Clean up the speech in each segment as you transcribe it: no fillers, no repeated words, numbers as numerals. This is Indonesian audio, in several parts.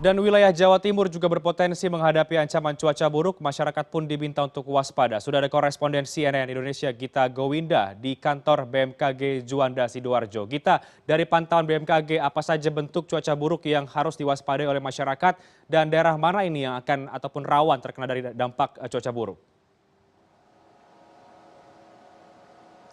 Dan wilayah Jawa Timur juga berpotensi menghadapi ancaman cuaca buruk, masyarakat pun diminta untuk waspada. Sudah ada korespondensi CNN Indonesia Gita Gowinda di kantor BMKG Juanda Sidoarjo. Gita, dari pantauan BMKG, apa saja bentuk cuaca buruk yang harus diwaspadai oleh masyarakat dan daerah mana ini yang akan ataupun rawan terkena dari dampak cuaca buruk?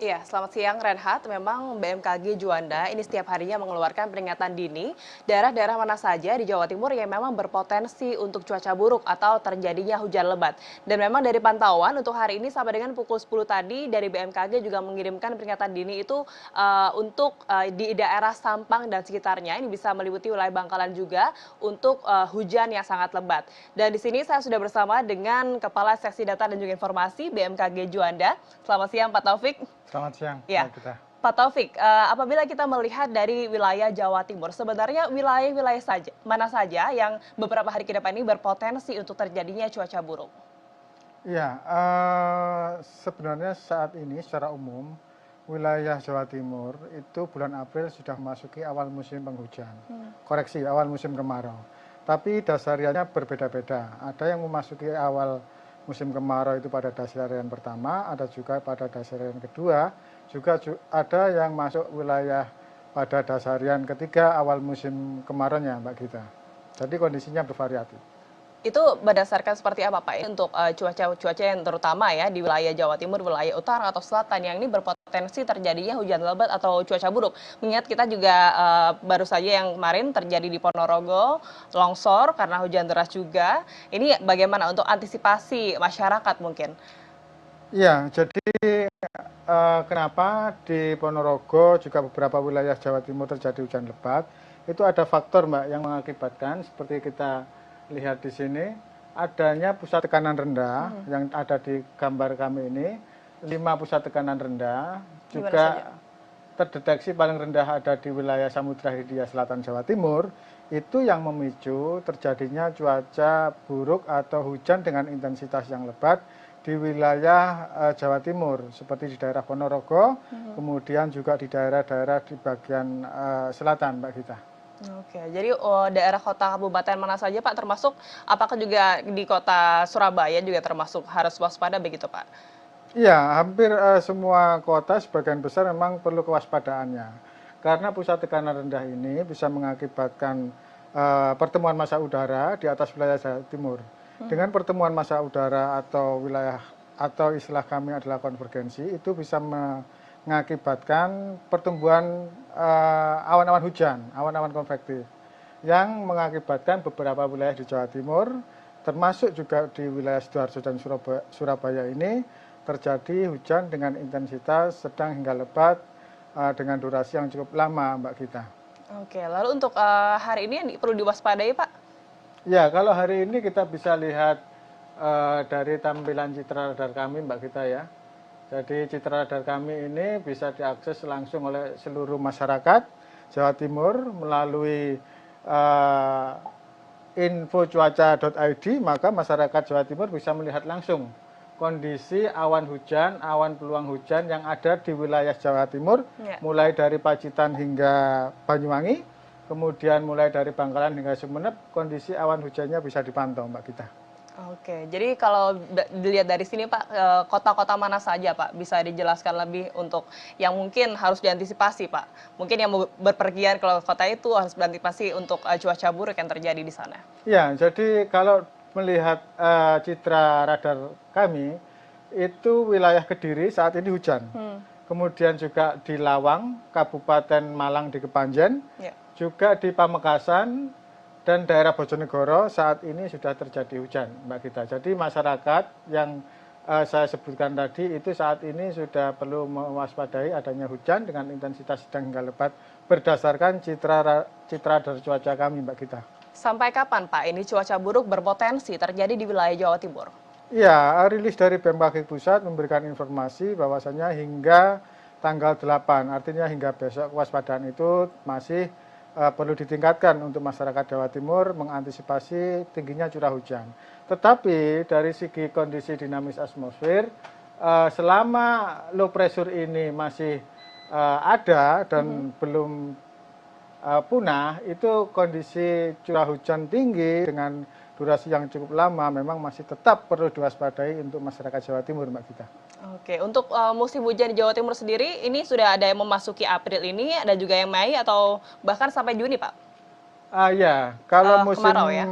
Iya, selamat siang Renhat. Memang BMKG Juanda ini setiap harinya mengeluarkan peringatan dini daerah-daerah mana saja di Jawa Timur yang memang berpotensi untuk cuaca buruk atau terjadinya hujan lebat. Dan memang dari pantauan untuk hari ini sampai dengan pukul 10 tadi dari BMKG juga mengirimkan peringatan dini itu di daerah Sampang dan sekitarnya. Ini bisa meliputi wilayah Bangkalan juga untuk hujan yang sangat lebat. Dan di sini saya sudah bersama dengan Kepala Seksi Data dan juga Informasi BMKG Juanda. Selamat siang Pak Taufik. Selamat siang, Ya, kita. Pak Taufik, apabila kita melihat dari wilayah Jawa Timur, sebenarnya wilayah-wilayah mana saja yang beberapa hari ke depan ini berpotensi untuk terjadinya cuaca buruk? Iya, sebenarnya saat ini secara umum wilayah Jawa Timur itu bulan April sudah memasuki awal musim penghujan. Koreksi, awal musim kemarau. Tapi dasariannya berbeda-beda. Ada yang memasuki awal musim kemarau itu pada dasarian pertama, ada juga pada dasarian kedua, juga ada yang masuk wilayah pada dasarian ketiga awal musim kemaraunya, Mbak Gita. Jadi kondisinya bervariatif. Itu berdasarkan seperti apa Pak untuk cuaca yang terutama ya di wilayah Jawa Timur, wilayah utara atau selatan yang ini berpotensi terjadinya hujan lebat atau cuaca buruk. Mengingat kita juga baru saja yang kemarin terjadi di Ponorogo, longsor karena hujan deras juga. Ini bagaimana untuk antisipasi masyarakat mungkin? Iya, jadi kenapa di Ponorogo juga beberapa wilayah Jawa Timur terjadi hujan lebat, itu ada faktor Mbak yang mengakibatkan seperti kita lihat di sini, adanya pusat tekanan rendah yang ada di gambar kami ini, 5 pusat tekanan rendah, juga terdeteksi paling rendah ada di wilayah Samudra Hindia Selatan Jawa Timur, itu yang memicu terjadinya cuaca buruk atau hujan dengan intensitas yang lebat di wilayah Jawa Timur, seperti di daerah Ponorogo, kemudian juga di daerah-daerah di bagian selatan, Mbak Gita. Oke, jadi daerah kota kabupaten mana saja Pak, termasuk apakah juga di kota Surabaya juga termasuk harus waspada begitu Pak? Iya, hampir semua kota sebagian besar memang perlu kewaspadaannya. Karena pusat tekanan rendah ini bisa mengakibatkan pertemuan massa udara di atas wilayah Jawa Timur. Dengan pertemuan massa udara atau wilayah atau istilah kami adalah konvergensi, itu bisa mengakibatkan pertumbuhan awan-awan hujan, awan-awan konvektif yang mengakibatkan beberapa wilayah di Jawa Timur, termasuk juga di wilayah Sidoarjo dan Surabaya ini terjadi hujan dengan intensitas sedang hingga lebat dengan durasi yang cukup lama, Mbak Gita. Oke, lalu untuk hari ini yang perlu diwaspadai Pak? Ya, kalau hari ini kita bisa lihat dari tampilan citra radar kami, Mbak Gita ya. Jadi citra radar kami ini bisa diakses langsung oleh seluruh masyarakat Jawa Timur melalui infocuaca.id, maka masyarakat Jawa Timur bisa melihat langsung kondisi awan hujan, awan peluang hujan yang ada di wilayah Jawa Timur, mulai dari Pacitan hingga Banyuwangi, kemudian mulai dari Bangkalan hingga Sumeneb, kondisi awan hujannya bisa dipantau, Mbak Gita. Oke, jadi kalau dilihat dari sini Pak, kota-kota mana saja Pak bisa dijelaskan lebih untuk yang mungkin harus diantisipasi Pak? Mungkin yang berpergian ke kota itu harus diantisipasi untuk cuaca buruk yang terjadi di sana. Ya, jadi kalau melihat citra radar kami, itu wilayah Kediri saat ini hujan. Kemudian juga di Lawang, Kabupaten Malang di Kepanjen, juga di Pamekasan, dan daerah Bojonegoro saat ini sudah terjadi hujan, Mbak Gita. Jadi masyarakat yang saya sebutkan tadi itu saat ini sudah perlu mewaspadai adanya hujan dengan intensitas sedang hingga lebat berdasarkan citra radar cuaca kami, Mbak Gita. Sampai kapan Pak ini cuaca buruk berpotensi terjadi di wilayah Jawa Timur? Ya, rilis dari BMKG Pusat memberikan informasi bahwasannya hingga tanggal 8, artinya hingga besok kewaspadaan itu masih perlu ditingkatkan untuk masyarakat Jawa Timur mengantisipasi tingginya curah hujan. Tetapi dari segi kondisi dinamis atmosfer, selama low pressure ini masih ada dan belum punah, itu kondisi curah hujan tinggi dengan durasi yang cukup lama memang masih tetap perlu diwaspadai untuk masyarakat Jawa Timur, Mbak Gita. Oke, untuk musim hujan di Jawa Timur sendiri, ini sudah ada yang memasuki April ini, ada juga yang Mei atau bahkan sampai Juni, Pak? Ya, kalau musim Kemarau ya?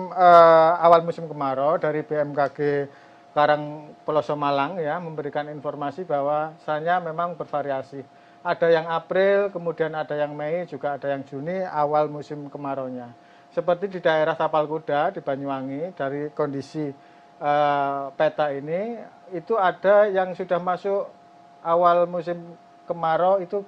awal musim kemarau dari BMKG Karang Peloso Malang ya memberikan informasi bahwa bahwasanya memang bervariasi. Ada yang April, kemudian ada yang Mei, juga ada yang Juni awal musim kemaraunya. Seperti di daerah Tapal Kuda di Banyuwangi, dari kondisi peta ini itu ada yang sudah masuk awal musim kemarau itu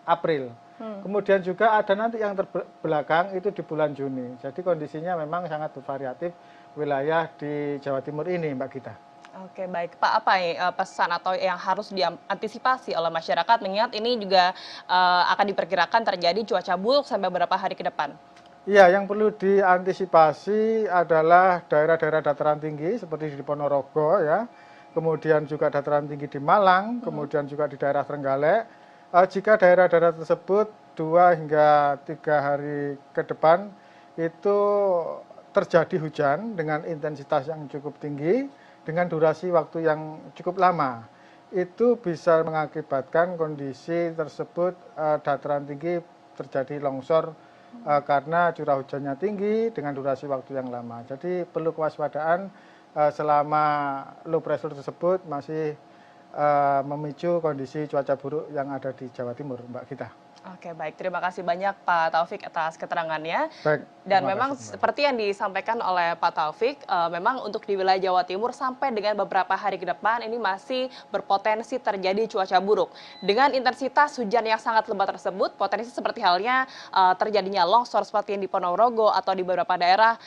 April. Kemudian juga ada nanti yang terbelakang itu di bulan Juni. Jadi kondisinya memang sangat bervariatif wilayah di Jawa Timur ini, Mbak Gita. Oke, baik. Pak, apa pesan atau yang harus diantisipasi oleh masyarakat mengingat ini juga akan diperkirakan terjadi cuaca buruk sampai beberapa hari ke depan? Iya, yang perlu diantisipasi adalah daerah-daerah dataran tinggi seperti di Ponorogo ya, kemudian juga dataran tinggi di Malang, kemudian juga di daerah Trenggalek. Jika daerah-daerah tersebut 2 hingga 3 hari ke depan itu terjadi hujan dengan intensitas yang cukup tinggi, dengan durasi waktu yang cukup lama, itu bisa mengakibatkan kondisi tersebut dataran tinggi terjadi longsor karena curah hujannya tinggi dengan durasi waktu yang lama. Jadi perlu kewaspadaan selama low pressure tersebut masih memicu kondisi cuaca buruk yang ada di Jawa Timur, Mbak Gita. Oke, baik. Terima kasih banyak Pak Taufik atas keterangannya. Baik, Dan terima memang kasih, Mbak. seperti yang disampaikan oleh Pak Taufik, memang untuk di wilayah Jawa Timur sampai dengan beberapa hari ke depan ini masih berpotensi terjadi cuaca buruk. Dengan intensitas hujan yang sangat lebat tersebut, potensi seperti halnya terjadinya longsor seperti yang di Ponorogo atau di beberapa daerah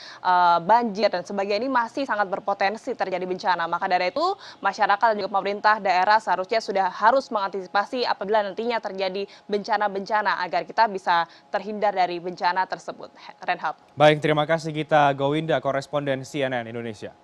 banjir dan sebagainya ini masih sangat berpotensi terjadi bencana. Maka dari itu, masyarakat dan juga pemerintah daerah seharusnya sudah harus mengantisipasi apabila nantinya terjadi bencana-bencana agar kita bisa terhindar dari bencana tersebut. Renhard. Baik, terima kasih Gita Gowinda, koresponden CNN Indonesia.